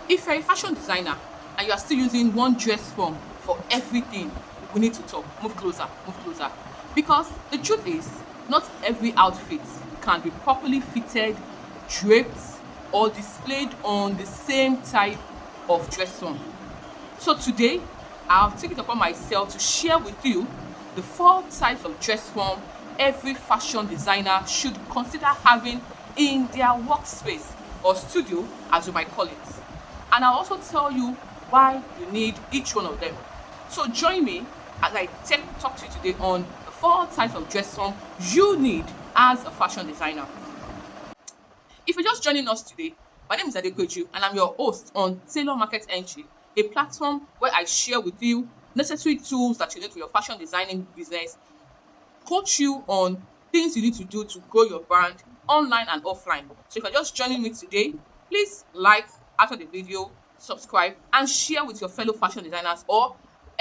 If you're a fashion designer and you are still using one dress form for everything, we need to talk. Move closer, move closer. Because the truth is, not every outfit can be properly fitted, draped, or displayed on the same type of dress form. So today, I'll take it upon myself to share with you the four types of dress form every fashion designer should consider having in their workspace or studio, as you might call it. And I'll also tell you why you need each one of them. So join me as I talk to you today on the four types of dress form you need as a fashion designer. If you're just joining us today, my name is Adequeju and I'm your host on Tailor Market Entry, a platform where I share with you necessary tools that you need for your fashion designing business, coach you on things you need to do to grow your brand online and offline. So if you're just joining me today, please like after the video, subscribe, and share with your fellow fashion designers or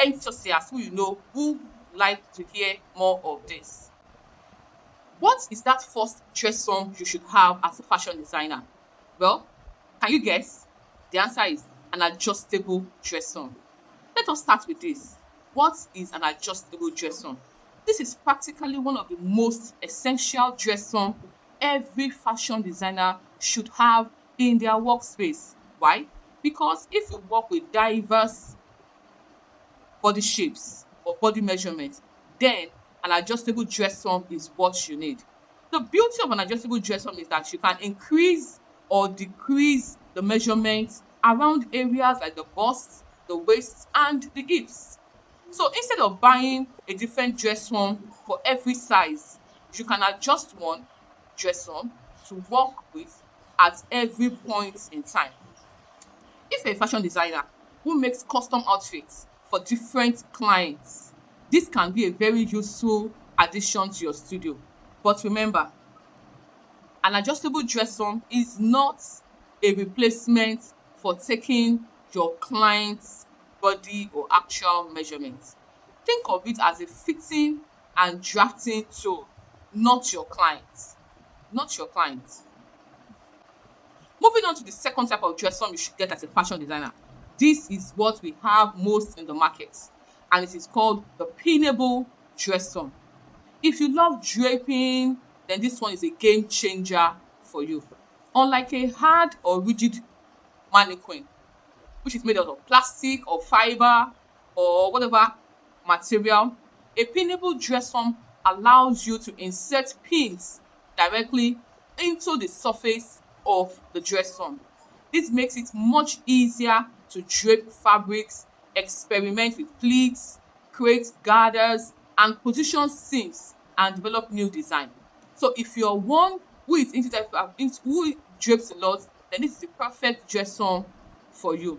enthusiasts who you know who like to hear more of this. What is that first dress form you should have as a fashion designer? Well, can you guess? The answer is an adjustable dress form. Let us start with this. What is an adjustable dress form? This is practically one of the most essential dress form every fashion designer should have in their workspace. Why? Because if you work with diverse body shapes or body measurements, then an adjustable dress form is what you need. The beauty of an adjustable dress form is that you can increase or decrease the measurements around areas like the bust, the waist, and the hips. So instead of buying a different dress form for every size, you can adjust one dress form to work with at every point in time. If you're a fashion designer who makes custom outfits for different clients, this can be a very useful addition to your studio. But remember, an adjustable dress form is not a replacement for taking your client's body or actual measurements. Think of it as a fitting and drafting tool, not your client. Not your client. Moving on to the second type of dress form you should get as a fashion designer. This is what we have most in the market, and it is called the pinnable dress form. If you love draping, then this one is a game changer for you. Unlike a hard or rigid mannequin, which is made out of plastic or fiber or whatever material, a pinnable dress form allows you to insert pins directly into the surface of the dress form. This makes it much easier to drape fabrics, experiment with pleats, create gathers, and position seams and develop new design. So if you're one who is into who drapes a lot, then this is the perfect dress form for you.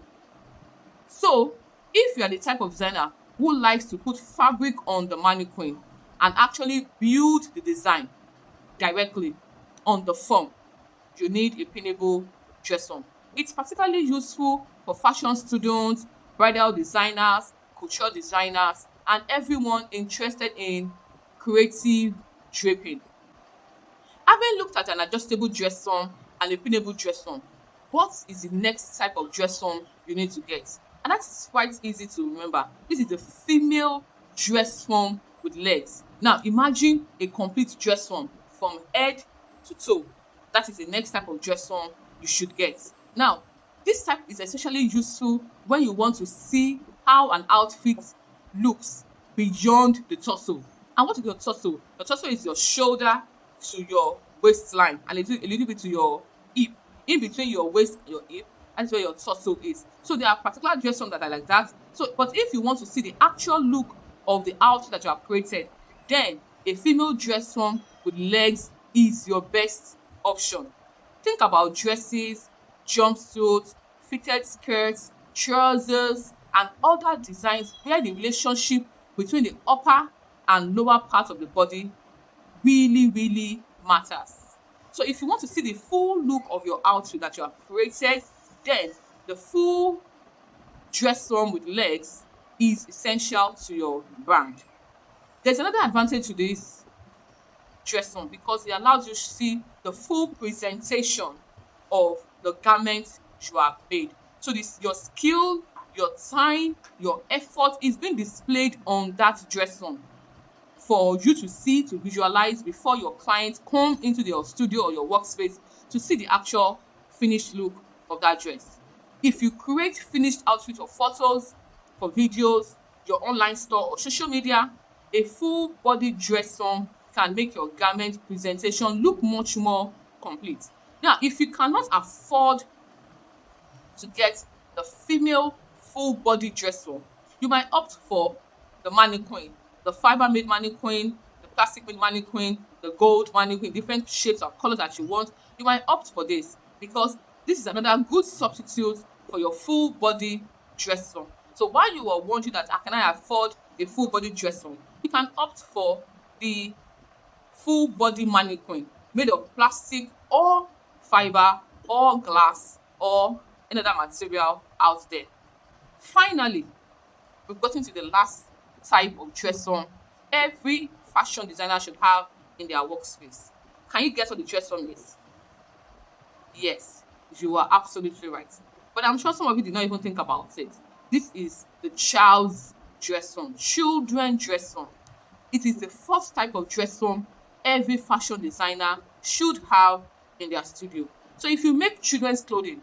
So if you are the type of designer who likes to put fabric on the mannequin and actually build the design directly on the form, you need a pinnable dress form. It's particularly useful for fashion students, bridal designers, couture designers, and everyone interested in creative draping. Having looked at an adjustable dress form and a pinnable dress form, what is the next type of dress form you need to get? And that is quite easy to remember. This is the female dress form with legs. Now imagine a complete dress form from head to toe. That is the next type of dress form you should get. Now, this type is especially useful when you want to see how an outfit looks beyond the torso. And what is your torso? Your torso is your shoulder to your waistline and a little bit to your hip. In between your waist and your hip, that's where your torso is. So there are particular dress forms that are like that. So, but if you want to see the actual look of the outfit that you have created, then a female dress form with legs is your best option. Think about dresses, jumpsuits, fitted skirts, trousers, and other designs where the relationship between the upper and lower part of the body really matters. So if you want to see the full look of your outfit that you have created, then the full dress form with legs is essential to your brand. There's another advantage to this dress form because it allows you to see the full presentation of the garment you have made. So this your skill, your time, your effort is being displayed on that dressform for you to see, to visualize before your clients come into your studio or your workspace to see the actual finished look of that dress. If you create finished outfits or photos for videos, your online store or social media, a full body dressform can make your garment presentation look much more complete. Now, if you cannot afford to get the female full body dress form, you might opt for the mannequin, the fiber made mannequin, the plastic made mannequin, the gold mannequin, different shapes or colors that you want. You might opt for this because this is another good substitute for your full body dress form. So while you are wondering that can I afford a full body dress form, you can opt for the full body mannequin made of plastic or fiber or glass or any other material out there. Finally, we've gotten to the last type of dress form every fashion designer should have in their workspace. Can you guess what the dress form is? Yes, you are absolutely right. But I'm sure some of you did not even think about it. This is the child's dress form, children dress form. It is the first type of dress form every fashion designer should have in their studio. So if you make children's clothing,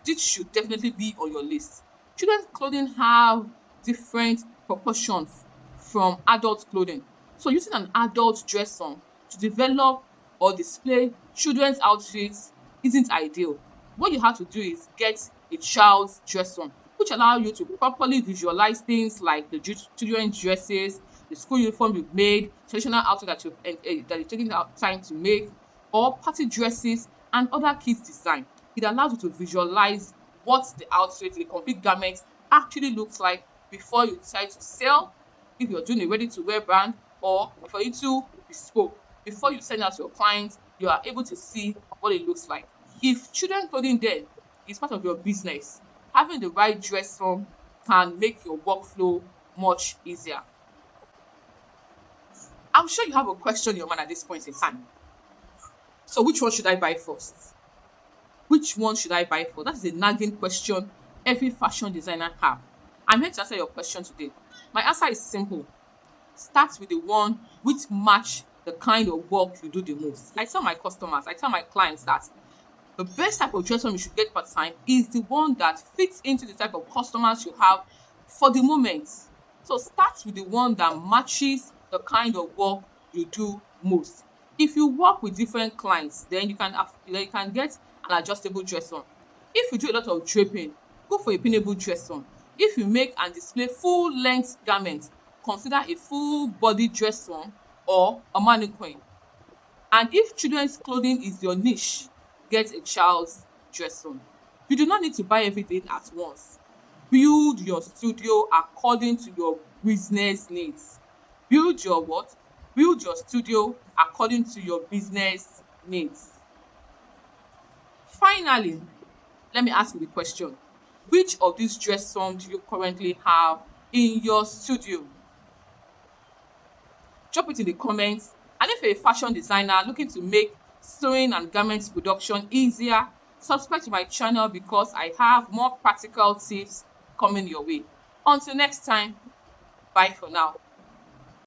this should definitely be on your list. Children's clothing have different proportions from adult clothing. So using an adult dress form to develop or display children's outfits isn't ideal. What you have to do is get a child's dress form, which allow you to properly visualize things like the children's dresses, the school uniform you've made, traditional outfit that you're taking out time to make, or party dresses and other kids design. It allows you to visualize what the outfit, the complete garment actually looks like before you decide to sell, if you're doing a ready-to-wear brand, or for you to bespoke. Before you send out to your clients, you are able to see what it looks like. If children clothing then is part of your business, having the right dress form can make your workflow much easier. I'm sure you have a question in your mind at this point in time. So which one should I buy first? Which one should I buy for? That is a nagging question every fashion designer have. I'm here to answer your question today. My answer is simple. Start with the one which match the kind of work you do the most. I tell my customers, I tell my clients that the best type of dress form you should get per time is the one that fits into the type of customers you have for the moment. So start with the one that matches the kind of work you do most. If you work with different clients, then you can get an adjustable dress form. If you do a lot of draping, go for a pinnable dress form. If you make and display full length garments, consider a full body dress form or a mannequin. And if children's clothing is your niche, get a child's dress form. You do not need to buy everything at once. Build your studio according to your business needs. Build your what? Build your studio according to your business needs. Finally, let me ask you the question. Which of these dress forms do you currently have in your studio? Drop it in the comments. And if you're a fashion designer looking to make sewing and garments production easier, subscribe to my channel because I have more practical tips coming your way. Until next time, bye for now.